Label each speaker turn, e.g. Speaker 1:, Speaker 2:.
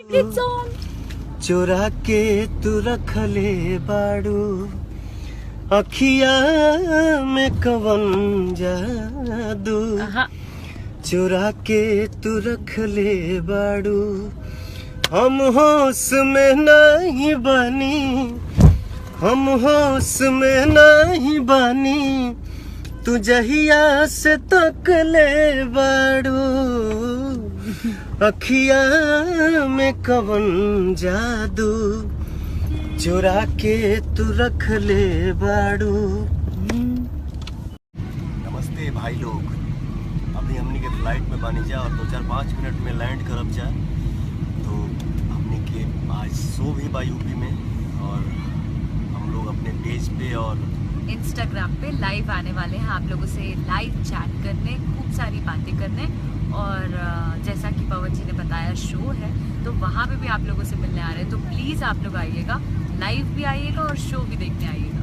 Speaker 1: It's on.
Speaker 2: चोरा के तू रख ले बाड़ू अखिया में कवन जादू चोरा के तू रख ले बाड़ू हम होश में नहीं बनी हम होश में नहीं बनी तू जहिया से तक ले बाड़ू अखिया में कवन जादू चुरा के तू रख ले बाड़ू। नमस्ते भाई लोग, अभी हमने के फ्लाइट में बानी जा और 2-5 मिनट में लैंड करब जा। तो हमने के आज शो भी बा यूपी में और हम लोग अपने पेज पे और
Speaker 1: इंस्टाग्राम पे लाइव आने वाले हैं आप लोगों से लाइव चैट करने, खूब सारी बातें करने। और जैसा कि पवन जी ने बताया शो है तो वहाँ पे भी आप लोगों से मिलने आ रहे हैं। तो प्लीज़ आप लोग आइएगा, लाइव भी आइएगा और शो भी देखने आइएगा।